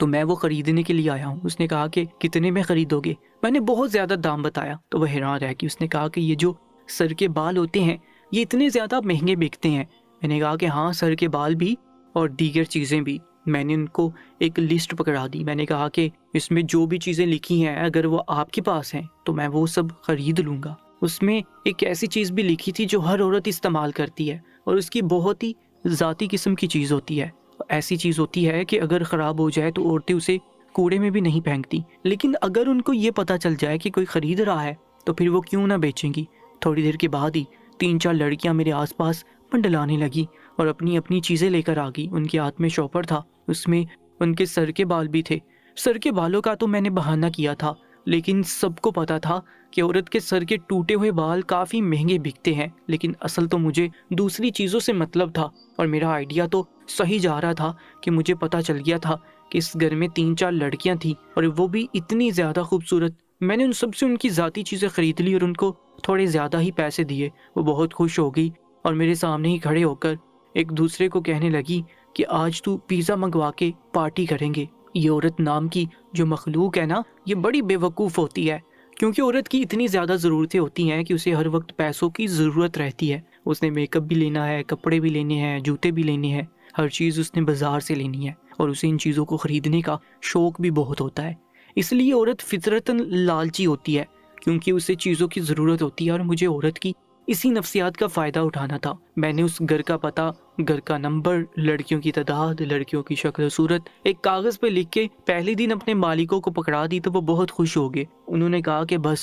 تو میں وہ خریدنے کے لیے آیا ہوں۔ اس نے کہا کہ کتنے میں خریدو گے؟ میں نے بہت زیادہ دام بتایا تو وہ حیران رہ گئی۔ اس نے کہا کہ یہ جو سر کے بال ہوتے ہیں یہ اتنے زیادہ مہنگے بکتے ہیں؟ میں نے کہا کہ ہاں، سر کے بال بھی اور دیگر چیزیں بھی۔ میں نے ان کو ایک لسٹ پکڑا دی۔ میں نے کہا کہ اس میں جو بھی چیزیں لکھی ہیں اگر وہ آپ کے پاس ہیں تو میں وہ سب خرید لوں گا۔ اس میں ایک ایسی چیز بھی لکھی تھی جو ہر عورت استعمال کرتی ہے اور اس کی بہت ہی ذاتی قسم کی چیز ہوتی ہے۔ ایسی چیز ہوتی ہے کہ اگر خراب ہو جائے تو عورتیں اسے کوڑے میں بھی نہیں پھینکتی، لیکن اگر ان کو یہ پتہ چل جائے کہ کوئی خرید رہا ہے تو پھر وہ کیوں نہ بیچیں گی۔ تھوڑی دیر کے بعد ہی 3-4 لڑکیاں میرے آس پاس منڈلانے لگی اور اپنی اپنی چیزیں لے کر آ گئی۔ ان کے ہاتھ میں شاپر تھا، اس میں ان کے سر کے بال بھی تھے۔ سر کے بالوں کا تو میں نے بہانہ کیا تھا، لیکن سب کو پتا تھا کہ عورت کے سر کے ٹوٹے ہوئے بال کافی مہنگے بکتے ہیں، لیکن اصل تو مجھے دوسری چیزوں سے مطلب تھا اور میرا آئیڈیا تو صحیح جا رہا تھا کہ مجھے پتا چل گیا تھا کہ اس گھر میں 3-4 لڑکیاں تھیں اور وہ بھی اتنی زیادہ خوبصورت۔ میں نے ان سب سے ان کی ذاتی چیزیں خرید لی اور ان کو تھوڑے زیادہ ہی پیسے دیے۔ وہ بہت خوش ہو گئی اور میرے سامنے ہی کھڑے ہو کر ایک دوسرے کو کہنے لگی کہ آج تو پیزا منگوا کے پارٹی کریں گے۔ یہ عورت نام کی جو مخلوق ہے نا، یہ بڑی بے وقوف ہوتی ہے، کیونکہ عورت کی اتنی زیادہ ضرورتیں ہوتی ہیں کہ اسے ہر وقت پیسوں کی ضرورت رہتی ہے۔ اس نے میک اپ بھی لینا ہے، کپڑے بھی لینے ہیں، جوتے بھی لینے ہیں، ہر چیز اس نے بازار سے لینی ہے اور اسے ان چیزوں کو خریدنے کا شوق بھی بہت ہوتا ہے۔ اس لیے عورت فطرتاً لالچی ہوتی ہے، کیونکہ اسے چیزوں کی ضرورت ہوتی ہے اور مجھے عورت کی اسی نفسیات کا فائدہ اٹھانا تھا۔ میں نے اس گھر کا پتہ، گھر کا نمبر، لڑکیوں کی تعداد، لڑکیوں کی شکل و صورت ایک کاغذ پہ لکھ کے پہلے دن اپنے مالکوں کو پکڑا دی تو وہ بہت خوش ہو گئے۔ انہوں نے کہا کہ بس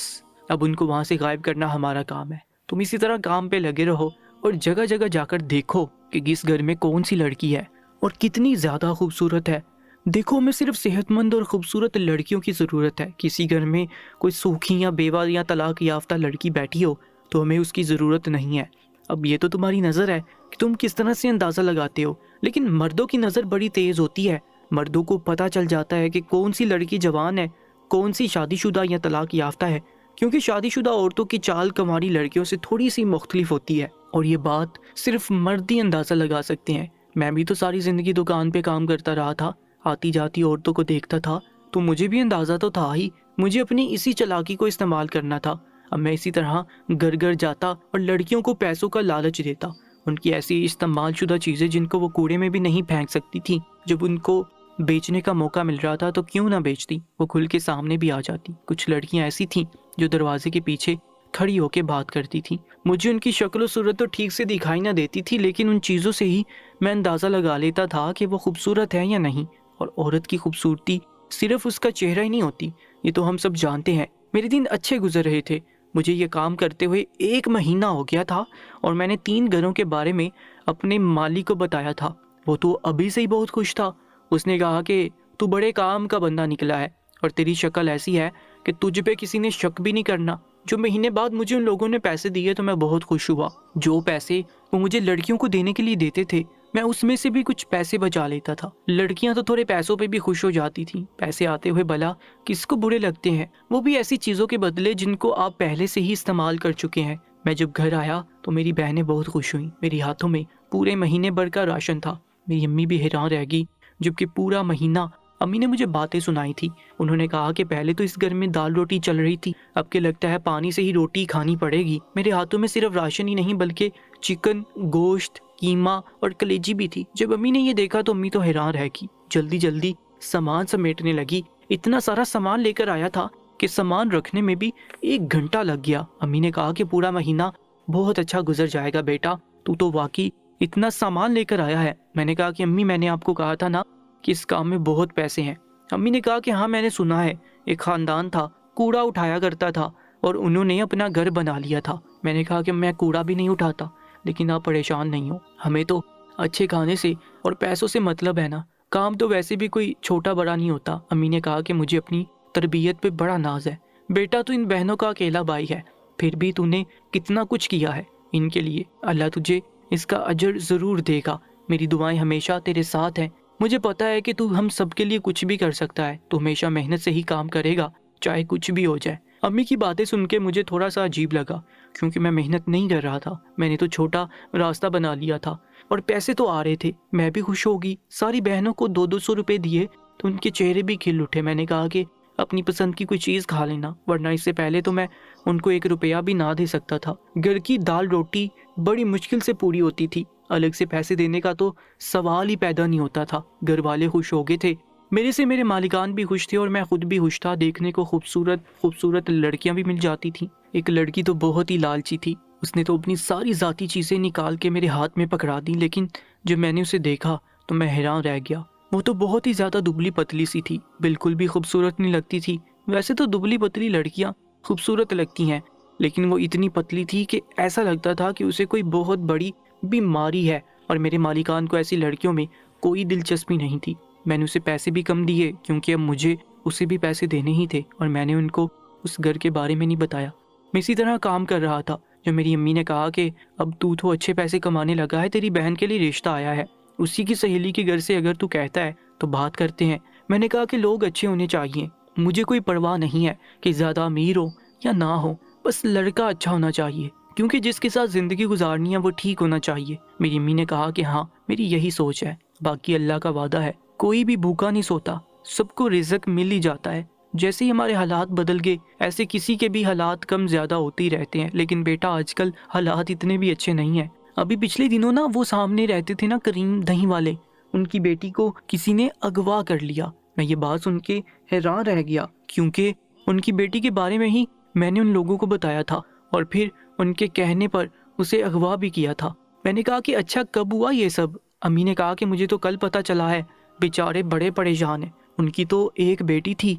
اب ان کو وہاں سے غائب کرنا ہمارا کام ہے، تم اسی طرح کام پہ لگے رہو اور جگہ جگہ جا کر دیکھو کہ اس گھر میں کون سی لڑکی ہے اور کتنی زیادہ خوبصورت ہے۔ دیکھو، ہمیں صرف صحت مند اور خوبصورت لڑکیوں کی ضرورت ہے۔ کسی گھر میں کوئی سوکھی یا بیوہ یا طلاق یافتہ لڑکی بیٹھی ہو تو ہمیں اس کی ضرورت نہیں ہے۔ اب یہ تو تمہاری نظر ہے کہ تم کس طرح سے اندازہ لگاتے ہو، لیکن مردوں کی نظر بڑی تیز ہوتی ہے۔ مردوں کو پتہ چل جاتا ہے کہ کون سی لڑکی جوان ہے، کون سی شادی شدہ یا طلاق یافتہ ہے، کیونکہ شادی شدہ عورتوں کی چال کنواری لڑکیوں سے تھوڑی سی مختلف ہوتی ہے اور یہ بات صرف مرد ہی اندازہ لگا سکتے ہیں۔ میں بھی تو ساری زندگی دکان پہ کام کرتا رہا تھا، آتی جاتی عورتوں کو دیکھتا تھا، تو مجھے بھی اندازہ تو تھا ہی۔ مجھے اپنی اسی چالاکی کو استعمال کرنا تھا۔ اب میں اسی طرح گھر گھر جاتا اور لڑکیوں کو پیسوں کا لالچ دیتا، ان کی ایسی استعمال شدہ چیزیں جن کو وہ کوڑے میں بھی نہیں پھینک سکتی تھی، جب ان کو بیچنے کا موقع مل رہا تھا تو کیوں نہ بیچتی، وہ کھل کے سامنے بھی آ جاتی۔ کچھ لڑکیاں ایسی تھیں جو دروازے کے پیچھے کھڑی ہو کے بات کرتی تھی۔ مجھے ان کی شکل و صورت تو ٹھیک سے دکھائی نہ دیتی تھی، لیکن ان چیزوں سے ہی میں اندازہ لگا لیتا تھا کہ وہ خوبصورت ہے یا نہیں۔ اور عورت کی خوبصورتی صرف اس کا چہرہ ہی نہیں ہوتی، یہ تو ہم سب جانتے ہیں۔ میرے دن اچھے گزر رہے تھے۔ مجھے یہ کام کرتے ہوئے 1 مہینہ ہو گیا تھا اور میں نے 3 گھروں کے بارے میں اپنے مالی کو بتایا تھا۔ وہ تو ابھی سے ہی بہت خوش تھا۔ اس نے کہا کہ تو بڑے کام کا بندہ نکلا ہے اور تیری شکل ایسی ہے کہ تجھ پہ کسی نے شک بھی نہیں کرنا۔ جو مہینے بعد مجھے ان لوگوں نے پیسے دیے تو میں بہت خوش ہوا۔ جو پیسے وہ مجھے لڑکیوں کو دینے کے لیے دیتے تھے میں اس میں سے بھی کچھ پیسے بچا لیتا تھا۔ لڑکیاں تو تھوڑے پیسوں پہ بھی خوش ہو جاتی تھیں، پیسے آتے ہوئے بھلا کس کو برے لگتے ہیں، وہ بھی ایسی چیزوں کے بدلے جن کو آپ پہلے سے ہی استعمال کر چکے ہیں۔ میں جب گھر آیا تو میری بہنیں بہت خوش ہوئیں، میری ہاتھوں میں پورے مہینے بھر کا راشن تھا۔ میری امی بھی حیران رہ گئی، جبکہ پورا مہینہ امی نے مجھے باتیں سنائی تھی۔ انہوں نے کہا کہ پہلے تو اس گھر میں دال روٹی چل رہی تھی، اب کے لگتا ہے پانی سے ہی روٹی کھانی پڑے گی۔ میرے ہاتھوں میں صرف راشن ہی نہیں بلکہ چکن، گوشت، قیمہ اور کلیجی بھی تھی۔ جب امی نے یہ دیکھا تو امی تو حیران رہ گئی، جلدی جلدی سامان سمیٹنے لگی۔ اتنا سارا سامان لے کر آیا تھا کہ سامان رکھنے میں بھی 1 گھنٹہ لگ گیا۔ امی نے کہا کہ پورا مہینہ بہت اچھا گزر جائے گا بیٹا، تو واقعی اتنا سامان لے کر آیا ہے۔ میں نے کہا کہ امی میں نے آپ کو کہا تھا نا کہ اس کام میں بہت پیسے ہیں۔ امی نے کہا کہ ہاں میں نے سنا ہے، ایک خاندان تھا، کوڑا اٹھایا کرتا تھا اور انہوں نے اپنا گھر بنا لیا تھا۔ میں نے کہا کہ میں کوڑا بھی نہیں اٹھاتا، لیکن آپ پریشان نہیں ہو، ہمیں تو اچھے کھانے سے اور پیسوں سے مطلب ہے نا، کام تو ویسے بھی کوئی چھوٹا بڑا نہیں ہوتا۔ امی نے کہا کہ مجھے اپنی تربیت پہ بڑا ناز ہے بیٹا، تو ان بہنوں کا اکیلا بھائی ہے، پھر بھی تو نے کتنا کچھ کیا ہے ان کے لیے، اللہ تجھے اس کا اجر ضرور دے گا۔ میری دعائیں ہمیشہ تیرے ساتھ ہیں، مجھے پتا ہے کہ تو ہم سب کے لیے کچھ بھی کر سکتا ہے، تو ہمیشہ محنت سے ہی کام کرے گا چاہے کچھ بھی ہو جائے۔ امی کی باتیں سن کے مجھے تھوڑا سا عجیب لگا، کیونکہ میں محنت نہیں کر رہا تھا، میں نے تو چھوٹا راستہ بنا لیا تھا اور پیسے تو آ رہے تھے۔ میں بھی خوش ہوگی، ساری بہنوں کو 200 روپے دیے تو ان کے چہرے بھی کھل اٹھے۔ میں نے کہا کہ اپنی پسند کی کوئی چیز کھا لینا، ورنہ اس سے پہلے تو میں ان کو 1 روپیہ بھی نہ دے سکتا تھا۔ گھر کی دال روٹی بڑی مشکل سے پوری ہوتی تھی، الگ سے پیسے دینے کا تو سوال ہی پیدا نہیں ہوتا تھا۔ گھر والے خوش ہو گئے تھے، میرے سے میرے مالکان بھی خوش تھے اور میں خود بھی خوش تھا۔ دیکھنے کو خوبصورت لڑکیاں بھی مل جاتی تھیں۔ ایک لڑکی تو بہت ہی لالچی تھی، اس نے تو اپنی ساری ذاتی چیزیں نکال کے میرے ہاتھ میں پکڑا دی، لیکن جب میں نے اسے دیکھا تو میں حیران رہ گیا۔ وہ تو بہت ہی زیادہ دبلی پتلی سی تھی، بالکل بھی خوبصورت نہیں لگتی تھی۔ ویسے تو دبلی پتلی لڑکیاں خوبصورت لگتی ہیں، لیکن وہ اتنی پتلی تھی کہ ایسا لگتا تھا کہ اسے کوئی بہت بڑی بیماری ہے، اور میرے مالکان کو ایسی لڑکیوں میں کوئی دلچسپی نہیں تھی۔ میں نے اسے پیسے بھی کم دیے، کیونکہ اب مجھے اسے بھی پیسے دینے ہی تھے، اور میں نے ان کو اس گھر کے بارے میں نہیں بتایا۔ میں اسی طرح کام کر رہا تھا جو میری امی نے کہا کہ اب تو اچھے پیسے کمانے لگا ہے، تیری بہن کے لیے رشتہ آیا ہے، اسی کی سہیلی کے گھر سے اگر تو کہتا ہے تو بات کرتے ہیں۔ میں نے کہا کہ لوگ اچھے ہونے چاہیے، مجھے کوئی پرواہ نہیں ہے کہ زیادہ امیر ہو یا نہ ہو، بس لڑکا اچھا ہونا چاہیے، کیونکہ جس کے ساتھ زندگی گزارنی ہے وہ ٹھیک ہونا چاہیے۔ میری امی نے کہا کہ ہاں، میری یہی سوچ ہے، باقی اللہ کا وعدہ ہے، کوئی بھی بھوکا نہیں سوتا، سب کو رزق مل ہی جاتا ہے۔ جیسے ہی ہمارے حالات بدل گئے، ایسے کسی کے بھی حالات کم زیادہ ہوتے ہی رہتے ہیں، لیکن بیٹا آج کل حالات اتنے بھی اچھے نہیں ہیں۔ ابھی پچھلے دنوں نا وہ سامنے رہتے تھے نا کریم دہی والے، ان کی بیٹی کو کسی نے اغوا کر لیا۔ میں یہ بات سن کے حیران رہ گیا، کیونکہ ان کی بیٹی کے بارے میں ہی میں نے ان لوگوں کو بتایا تھا، اور پھر ان کے کہنے پر اسے اغوا بھی کیا تھا۔ میں نے کہا کہ اچھا کب ہوا یہ سب؟ امی نے کہا کہ مجھے تو کل پتہ چلا ہے، بیچارے بڑے پریشان ہیں۔ ان کی تو ایک بیٹی تھی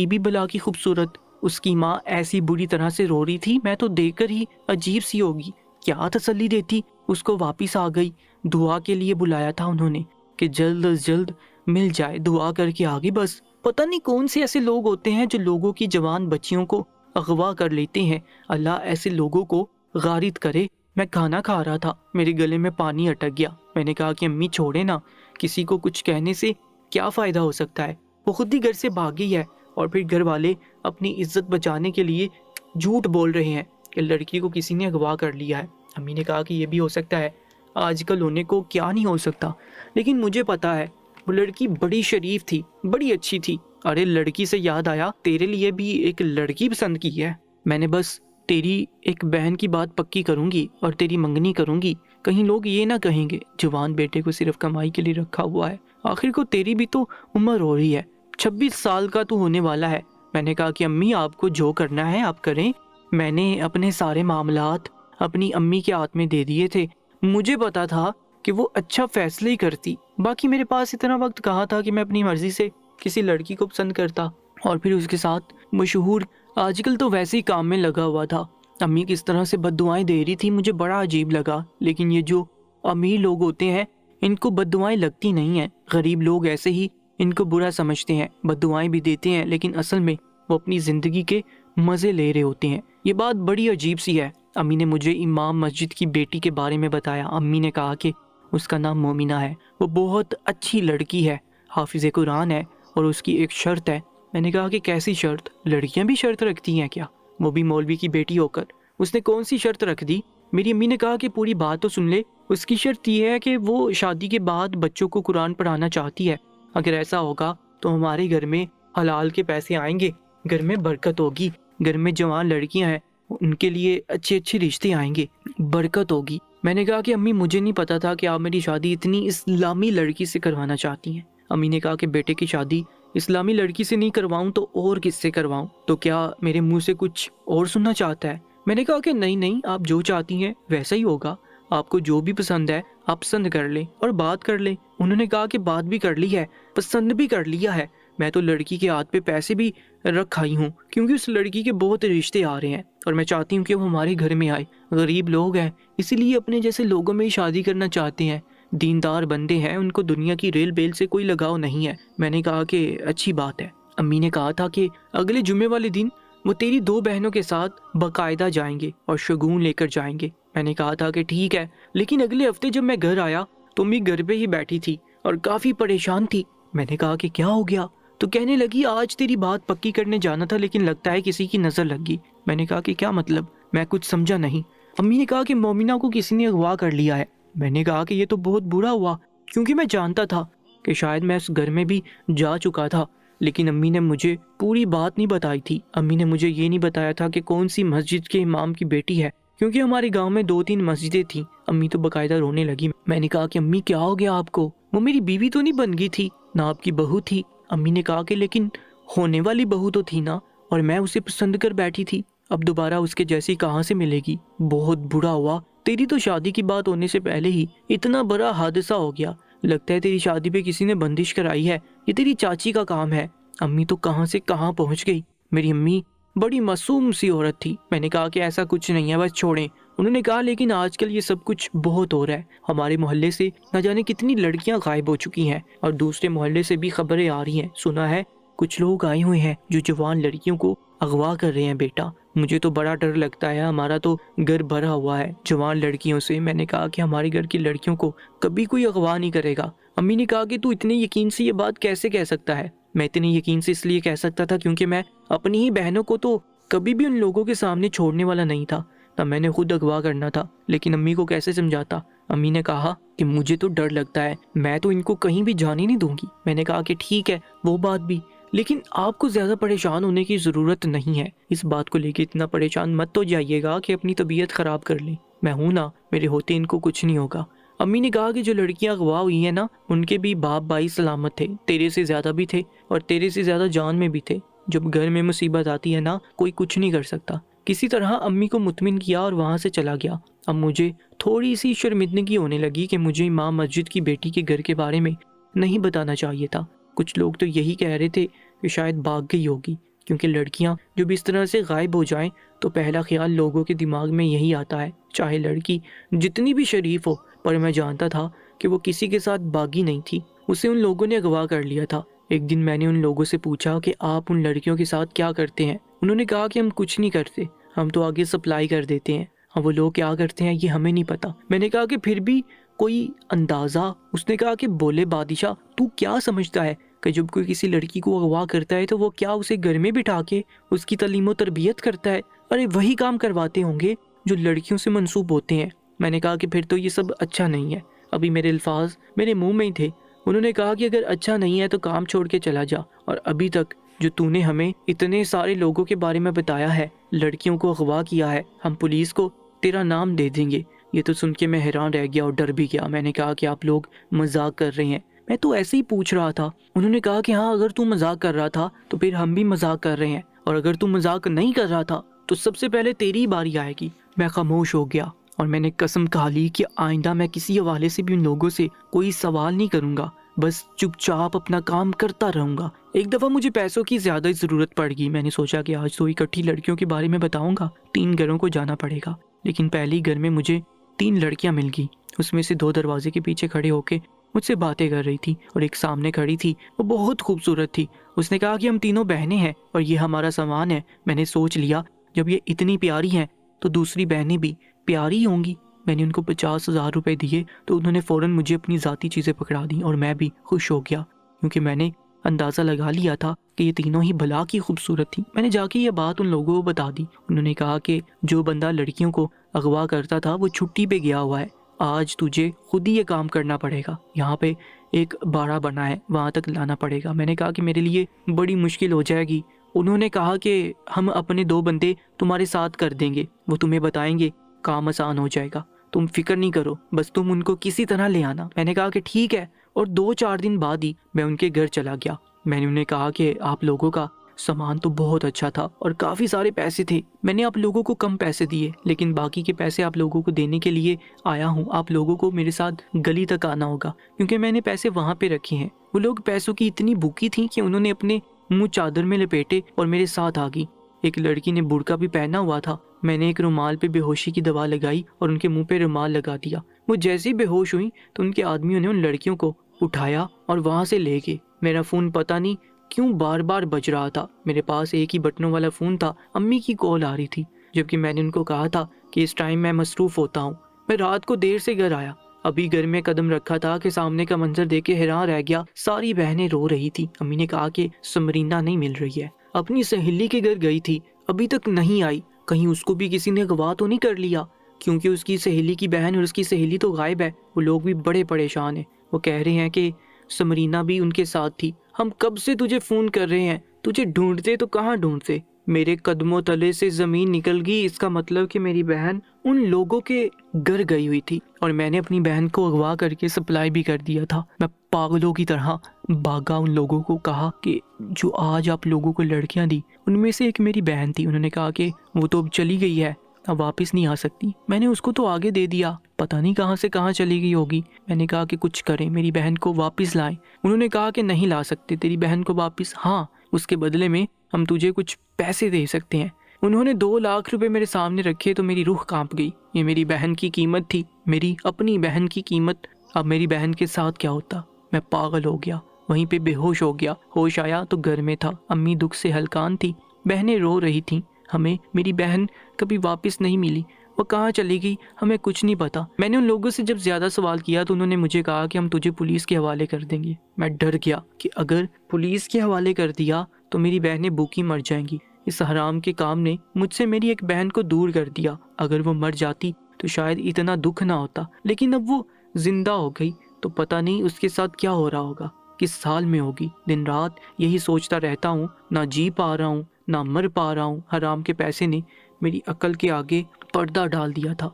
بھی بلا کی خوبصورت، اس کی ماں ایسی بری طرح سے رو رہی تھی، میں تو دیکھ کر ہی عجیب سی ہوگی، کیا تسلی دیتی، اس کو واپس آ گئی۔ دعا کے لیے بلایا تھا انہوں نے کہ جلد از جلد مل جائے، دعا کر کے آگے۔ بس پتہ نہیں کون سے ایسے لوگ ہوتے ہیں جو لوگوں کی جوان بچیوں کو اغوا کر لیتے ہیں، اللہ ایسے لوگوں کو غارت کرے۔ میں کھانا کھا رہا تھا، میرے گلے میں پانی اٹک گیا۔ میں نے کہا کہ امی چھوڑے نا، کسی کو کچھ کہنے سے کیا فائدہ ہو سکتا ہے، وہ خود ہی گھر سے بھاگی ہے۔ اور پھر گھر والے اپنی عزت بچانے کے لیے جھوٹ بول رہے ہیں کہ لڑکی کو کسی نے اغوا کر لیا ہے۔ امی نے کہا کہ یہ بھی ہو سکتا ہے، آج کل ہونے کو کیا نہیں ہو سکتا، لیکن مجھے پتا ہے وہ لڑکی بڑی شریف تھی، بڑی اچھی تھی۔ ارے لڑکی سے یاد آیا، تیرے لیے بھی ایک لڑکی پسند کی ہے، میں نے بس تیری ایک بہن کی بات پکی کروں گی اور تیری منگنی کروں گی، کہیں لوگ یہ نہ کہیں گے جوان بیٹے کو صرف کمائی کے لیے رکھا ہوا ہے، آخر کو تیری بھی تو عمر ہو رہی ہے، 26 سال کا تو ہونے والا ہے۔ میں نے کہا کہ امی آپ کو جو کرنا ہے آپ کریں، میں نے اپنے سارے معاملات اپنی امی کے ہاتھ میں دے دیے تھے، مجھے پتا تھا کہ وہ اچھا فیصلہ ہی کرتی، باقی میرے پاس اتنا وقت کہاں تھا کہ میں اپنی مرضی سے کسی لڑکی کو پسند کرتا اور پھر اس کے ساتھ مشہور۔ آج کل تو ویسے ہی کام میں لگا ہوا تھا، امی کس طرح سے بد دعائیں دے رہی تھی مجھے بڑا عجیب لگا، لیکن یہ جو امیر لوگ ہوتے ہیں ان کو بد دعائیں لگتی نہیں ہیں، غریب لوگ ایسے ہی ان کو برا سمجھتے ہیں، بد دعائیں بھی دیتے ہیں، لیکن اصل میں وہ اپنی زندگی کے مزے لے رہے ہوتے ہیں۔ یہ بات بڑی عجیب سی ہے۔ امی نے مجھے امام مسجد کی بیٹی کے بارے میں بتایا۔ امی نے کہا کہ اس کا نام مومنہ ہے، وہ بہت اچھی لڑکی ہے، حافظ قرآن ہے، اور اس کی ایک شرط ہے۔ میں نے کہا کہ کیسی شرط؟ لڑکیاں بھی شرط رکھتی ہیں کیا؟ وہ بھی مولوی کی بیٹی ہو کر اس نے کون سی شرط رکھ دی؟ میری امی نے کہا کہ پوری بات تو سن لے، اس کی شرط یہ ہے کہ وہ شادی کے بعد بچوں کو قرآن پڑھانا چاہتی ہے، اگر ایسا ہوگا تو ہمارے گھر میں حلال کے پیسے آئیں گے، گھر میں برکت ہوگی، گھر میں جوان لڑکیاں ہیں ان کے لیے اچھے اچھے رشتے آئیں گے، برکت ہوگی۔ میں نے کہا کہ امی مجھے نہیں پتا تھا کہ آپ میری شادی اتنی اسلامی لڑکی سے کروانا چاہتی ہیں۔ امی نے کہا کہ بیٹے کی شادی اسلامی لڑکی سے نہیں کرواؤں تو اور کس سے کرواؤں؟ تو کیا میرے منہ سے کچھ اور سننا چاہتا ہے؟ میں نے کہا کہ نہیں، آپ جو چاہتی ہیں ویسا ہی ہوگا، آپ کو جو بھی پسند ہے آپ پسند کر لیں اور بات کر لیں۔ انہوں نے کہا کہ بات بھی کر لی ہے، پسند بھی کر لیا ہے، میں تو لڑکی کے ہاتھ پہ پیسے بھی رکھ آئی ہوں، کیونکہ اس لڑکی کے بہت رشتے آ رہے ہیں اور میں چاہتی ہوں کہ وہ ہمارے گھر میں آئے۔ غریب لوگ ہیں اسی لیے اپنے جیسے لوگوں میں ہی شادی کرنا چاہتے ہیں، دیندار بندے ہیں، ان کو دنیا کی ریل بیل سے کوئی لگاؤ نہیں ہے۔ میں نے کہا کہ اچھی بات ہے۔ امی نے کہا تھا کہ اگلے جمعے والے دن وہ تیری 2 بہنوں کے ساتھ باقاعدہ جائیں گے اور شگون لے کر جائیں گے۔ میں نے کہا تھا کہ ٹھیک ہے، لیکن اگلے ہفتے جب میں گھر آیا تو امی گھر پہ ہی بیٹھی تھی اور کافی پریشان تھی۔ میں نے کہا کہ کیا ہو گیا؟ تو کہنے لگی آج تیری بات پکی کرنے جانا تھا لیکن لگتا ہے کسی کی نظر لگ گئی۔ میں نے کہا کہ کیا مطلب؟ میں کچھ سمجھا نہیں۔ امی نے کہا کہ مومنہ کو کسی نے اغوا کر لیا ہے۔ میں نے کہا کہ یہ تو بہت برا ہوا، کیونکہ میں جانتا تھا کہ شاید میں اس گھر میں بھی جا چکا تھا، لیکن امی نے مجھے پوری بات نہیں بتائی تھی۔ امی نے مجھے یہ نہیں بتایا تھا کہ کون سی مسجد کے امام کی بیٹی ہے، کیونکہ ہمارے گاؤں میں 2-3 مسجدیں تھیں۔ امی تو باقاعدہ رونے لگی۔ میں نے کہا کہ امی کیا ہو گیا آپ کو؟ وہ میری بیوی تو نہیں بن گئی تھی، نہ آپ کی بہو تھی۔ امی نے کہا کہ لیکن ہونے والی بہو تو تھی نا، اور میں اسے پسند کر بیٹھی تھی، اب دوبارہ اس کے جیسی کہاں سے ملے گی؟ بہت برا ہوا، تیری تو شادی کی بات ہونے سے پہلے ہی اتنا بڑا حادثہ ہو گیا۔ لگتا ہے تیری شادی پہ کسی نے بندش کرائی ہے، یہ تیری چاچی کا کام ہے۔ امی تو کہاں سے کہاں پہنچ گئی۔ میری امی بڑی معصوم سی عورت تھی۔ میں نے کہا کہ ایسا کچھ نہیں ہے، بس چھوڑیں۔ انہوں نے کہا لیکن آج کل یہ سب کچھ بہت ہو رہا ہے، ہمارے محلے سے نہ جانے کتنی لڑکیاں غائب ہو چکی ہیں، اور دوسرے محلے سے بھی خبریں آ رہی ہیں، سنا ہے کچھ لوگ آئے ہوئے ہیں جو جوان لڑکیوں کو اغوا کر رہے ہیں۔ بیٹا مجھے تو بڑا ڈر لگتا ہے، ہمارا تو گھر بھرا ہوا ہے جوان لڑکیوں سے۔ میں نے کہا کہ ہمارے گھر کی لڑکیوں کو کبھی کوئی اغوا نہیں کرے گا۔ امی نے کہا کہ تو اتنے یقین سے یہ بات کیسے کہہ سکتا ہے؟ میں اتنے یقین سے اس لیے کہہ سکتا تھا کیونکہ میں اپنی ہی بہنوں کو تو کبھی بھی ان لوگوں کے سامنے چھوڑنے والا نہیں تھا، تب میں نے خود اغوا کرنا تھا۔ لیکن امی کو کیسے سمجھاتا؟ امی نے کہا کہ مجھے تو ڈر لگتا ہے، میں تو ان کو کہیں بھی جانے نہیں دوں گی۔ میں نے کہا کہ ٹھیک ہے وہ بات بھی، لیکن آپ کو زیادہ پریشان ہونے کی ضرورت نہیں ہے، اس بات کو لے کے اتنا پریشان مت تو جائیے گا کہ اپنی طبیعت خراب کر لیں۔ میں ہوں نا، میرے ہوتے ان کو کچھ نہیں ہوگا۔ امی نے کہا کہ جو لڑکیاں اغوا ہوئی ہیں نا، ان کے بھی باپ بھائی سلامت تھے، تیرے سے زیادہ بھی تھے اور تیرے سے زیادہ جان میں بھی تھے۔ جب گھر میں مصیبت آتی ہے نا، کوئی کچھ نہیں کر سکتا۔ کسی طرح امی کو مطمئن کیا اور وہاں سے چلا گیا۔ اب مجھے تھوڑی سی شرمندگی ہونے لگی کہ مجھے امام مسجد کی بیٹی کے گھر کے بارے میں نہیں بتانا چاہیے تھا۔ کچھ لوگ تو یہی کہہ رہے تھے کہ شاید بھاگ گئی ہوگی، کیونکہ لڑکیاں جب اس طرح سے غائب ہو جائیں تو پہلا خیال لوگوں کے دماغ میں یہی آتا ہے، چاہے لڑکی جتنی بھی شریف ہو۔ پر میں جانتا تھا کہ وہ کسی کے ساتھ باغی نہیں تھی، اسے ان لوگوں نے اغوا کر لیا تھا۔ ایک دن میں نے ان لوگوں سے پوچھا کہ آپ ان لڑکیوں کے ساتھ کیا کرتے ہیں؟ انہوں نے کہا کہ ہم کچھ نہیں کرتے، ہم تو آگے سپلائی کر دیتے ہیں، ہاں وہ لوگ کیا کرتے ہیں یہ ہمیں نہیں پتا۔ میں نے کہا کہ پھر بھی کوئی اندازہ؟ اس نے کہا کہ بولے بادشاہ تو کیا سمجھتا ہے کہ جب کوئی کسی لڑکی کو اغوا کرتا ہے تو وہ کیا اسے گھر میں بٹھا کے اس کی تعلیم و تربیت کرتا ہے؟ ارے وہی کام کرواتے ہوں گے جو لڑکیوں سے منسوب ہوتے ہیں۔ میں نے کہا کہ پھر تو یہ سب اچھا نہیں ہے۔ ابھی میرے الفاظ میرے منہ میں ہی تھے۔ انہوں نے کہا کہ اگر اچھا نہیں ہے تو کام چھوڑ کے چلا جا، اور ابھی تک جو تو نے ہمیں اتنے سارے لوگوں کے بارے میں بتایا ہے، لڑکیوں کو اغوا کیا ہے، ہم پولیس کو تیرا نام دے دیں گے۔ یہ تو سن کے میں حیران رہ گیا اور ڈر بھی گیا۔ میں نے کہا کہ آپ لوگ مذاق کر رہے ہیں؟ میں تو ایسے ہی پوچھ رہا تھا۔ انہوں نے کہا کہ ہاں اگر تو مذاق کر رہا تھا تو پھر ہم بھی مذاق کر رہے ہیں، اور اگر تو مذاق نہیں کر رہا تھا تو سب سے پہلے تیری باری آئے گی۔ میں خاموش ہو گیا اور میں نے قسم کھا لی کہ آئندہ میں کسی حوالے سے بھی ان لوگوں سے کوئی سوال نہیں کروں گا، بس چپ چاپ اپنا کام کرتا رہوں گا۔ ایک دفعہ مجھے پیسوں کی زیادہ ضرورت پڑ گئی۔ میں نے سوچا کہ آج تو اکٹھی لڑکیوں کے بارے میں بتاؤں گا، 3 گھروں کو جانا پڑے گا۔ لیکن پہلی گھر میں مجھے 3 لڑکیاں مل گئی، اس میں سے 2 دروازے کے پیچھے کھڑے ہو کے مجھ سے باتیں کر رہی تھی، اور ایک سامنے کھڑی تھی، وہ بہت خوبصورت تھی۔ اس نے کہا کہ ہم تینوں بہنیں ہیں اور یہ ہمارا سامان ہے۔ میں نے سوچ لیا جب یہ اتنی پیاری ہیں تو دوسری بہنیں بھی پیاری ہوں گی۔ میں نے ان کو 50,000 روپے دیے تو انہوں نے فوراً مجھے اپنی ذاتی چیزیں پکڑا دیں، اور میں بھی خوش ہو گیا کیونکہ میں نے اندازہ لگا لیا تھا کہ یہ تینوں ہی بھلا کی خوبصورت تھی۔ میں نے جا کے یہ بات ان لوگوں کو بتا دی۔ انہوں نے کہا کہ جو بندہ لڑکیوں کو اغوا کرتا تھا وہ چھٹی پہ گیا ہوا ہے، آج تجھے خود ہی یہ کام کرنا پڑے گا۔ یہاں پہ ایک باڑہ بنا ہے، وہاں تک لانا پڑے گا۔ میں نے کہا کہ میرے لیے بڑی مشکل ہو جائے گی۔ انہوں نے کہا کہ ہم اپنے 2 بندے تمہارے ساتھ کر دیں گے، وہ تمہیں بتائیں گے، کام آسان ہو جائے گا، تم فکر نہیں کرو، بس تم ان کو کسی طرح لے آنا۔ میں نے کہا کہ ٹھیک ہے، اور 2-4 دن بعد ہی میں ان کے گھر چلا گیا۔ میں نے انہیں کہا کہ آپ لوگوں کا سامان تو بہت اچھا تھا اور کافی سارے پیسے تھے، میں نے آپ لوگوں کو کم پیسے دیے، لیکن باقی کے پیسے آپ لوگوں کو دینے کے لیے آیا ہوں۔ آپ لوگوں کو میرے ساتھ گلی تک آنا ہوگا کیونکہ میں نے پیسے وہاں پہ رکھے ہیں۔ وہ لوگ پیسوں کی اتنی بھوکی تھیں کہ انہوں نے اپنے منہ چادر میں لپیٹے اور میرے ساتھ آ گئی۔ ایک لڑکی نے برقع بھی پہنا ہوا تھا، میں نے ایک رومال پہ بے ہوشی کی دوا لگائی اور ان کے منہ پہ رومال لگا دیا۔ وہ جیسے ہی بے ہوش ہوئی تو ان کے آدمیوں نے ان لڑکیوں کو اٹھایا اور وہاں سے لے گئے۔ میرا فون پتہ نہیں کیوں بار بار بج رہا تھا، میرے پاس ایک ہی بٹنوں والا فون تھا، امی کی کال آ رہی تھی، جبکہ میں نے ان کو کہا تھا کہ اس ٹائم میں مصروف ہوتا ہوں۔ میں رات کو دیر سے گھر آیا، ابھی گھر میں قدم رکھا تھا کہ سامنے کا منظر دیکھ کے حیران رہ گیا، ساری بہنیں رو رہی تھی۔ امی نے کہا کہ سمرینہ نہیں مل رہی ہے، اپنی سہیلی کے گھر گئی تھی، ابھی تک نہیں آئی، کہیں اس کو بھی کسی نے اغوا تو نہیں کر لیا، کیونکہ اس کی سہیلی کی بہن اور اس کی سہیلی تو غائب ہے۔ وہ لوگ بھی بڑے پریشان ہیں، وہ کہہ رہے ہیں کہ سمرینا بھی ان کے ساتھ تھی۔ ہم کب سے تجھے فون کر رہے ہیں، تجھے ڈھونڈتے تو کہاں ڈھونڈتے، میرے قدموں تلے سے زمین نکل گئی۔ اس کا مطلب کہ میری بہن ان لوگوں کے گھر گئی ہوئی تھی اور میں نے اپنی بہن کو اغوا کر کے سپلائی بھی کر دیا تھا۔ میں پاگلوں کی طرح بھاگا، ان لوگوں کو کہا کہ جو آج آپ لوگوں کو لڑکیاں دی ان میں سے ایک میری بہن تھی۔ انہوں نے کہا کہ وہ تو اب چلی گئی ہے، اب واپس نہیں آ سکتی۔ میں نے اس کو تو آگے دے دیا، پتہ نہیں کہاں سے کہاں چلی گئی ہوگی۔ میں نے کہا کہ کچھ کریں، میری بہن کو واپس لائیں۔ انہوں نے کہا کہ نہیں لا سکتے تیری بہن کو واپس، ہاں اس کے بدلے میں ہم تجھے کچھ پیسے دے سکتے ہیں۔ انہوں نے 2 لاکھ روپے میرے سامنے رکھے تو میری روح کانپ گئی۔ یہ میری بہن کی قیمت تھی، میری اپنی بہن کی قیمت۔ اب میری بہن کے ساتھ کیا ہوتا؟ میں پاگل ہو گیا، وہیں پہ بے ہوش ہو گیا۔ ہوش آیا تو گھر میں تھا، امی دکھ سے ہلکان تھی، بہنیں رو رہی تھیں۔ ہمیں میری بہن کبھی واپس نہیں ملی، وہ کہاں چلی گئی ہمیں کچھ نہیں پتا۔ میں نے ان لوگوں سے جب زیادہ سوال کیا تو انہوں نے مجھے کہا کہ ہم تجھے پولیس کے حوالے کر دیں گے۔ میں ڈر گیا کہ اگر پولیس کے حوالے کر دیا تو میری بہنیں بھوکی مر جائیں گی۔ اس حرام کے کام نے مجھ سے میری ایک بہن کو دور کر دیا۔ اگر وہ مر جاتی تو شاید اتنا دکھ نہ ہوتا، لیکن اب وہ زندہ ہو گئی تو پتہ نہیں اس کے ساتھ کیا ہو رہا ہوگا، کس حال میں ہوگی۔ دن رات یہی سوچتا رہتا ہوں، نہ جی پا رہا ہوں نہ مر پا رہا ہوں۔ حرام کے پیسے نے میری عقل کے آگے پردہ ڈال دیا تھا۔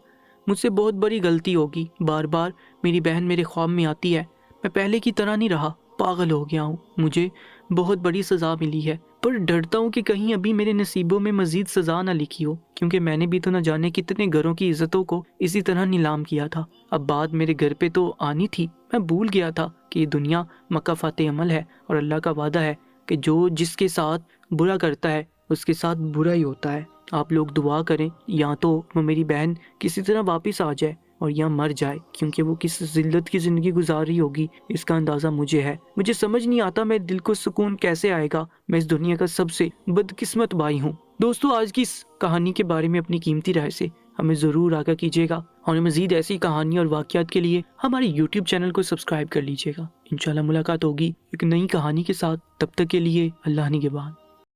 مجھ سے بہت بڑی غلطی ہوگی، بار بار میری بہن میرے خواب میں آتی ہے۔ میں پہلے کی طرح نہیں رہا، پاگل ہو گیا ہوں، مجھے بہت بڑی سزا ملی ہے، پر ڈرتا ہوں کہ کہیں ابھی میرے نصیبوں میں مزید سزا نہ لکھی ہو، کیونکہ میں نے بھی تو نہ جانے کتنے گھروں کی عزتوں کو اسی طرح نیلام کیا تھا۔ اب بات میرے گھر پہ تو آنی تھی، میں بھول گیا تھا کہ یہ دنیا مکافات عمل ہے اور اللہ کا وعدہ ہے کہ جو جس کے ساتھ برا کرتا ہے اس کے ساتھ برا ہی ہوتا ہے۔ آپ لوگ دعا کریں یا تو وہ میری بہن کسی طرح واپس آ جائے اور یا مر جائے، کیونکہ وہ کس ذلت کی زندگی گزار رہی ہوگی اس کا اندازہ مجھے ہے۔ مجھے سمجھ نہیں آتا میرے دل کو سکون کیسے آئے گا، میں اس دنیا کا سب سے بدقسمت بھائی ہوں۔ دوستو، آج کی اس کہانی کے بارے میں اپنی قیمتی رائے سے ہمیں ضرور آگاہ کیجیے گا، اور مزید ایسی کہانی اور واقعات کے لیے ہمارے YouTube چینل کو سبسکرائب کر لیجیے گا۔ انشاءاللہ ملاقات ہوگی ایک نئی کہانی کے ساتھ، تب تک کے لیے اللہ نگہبان۔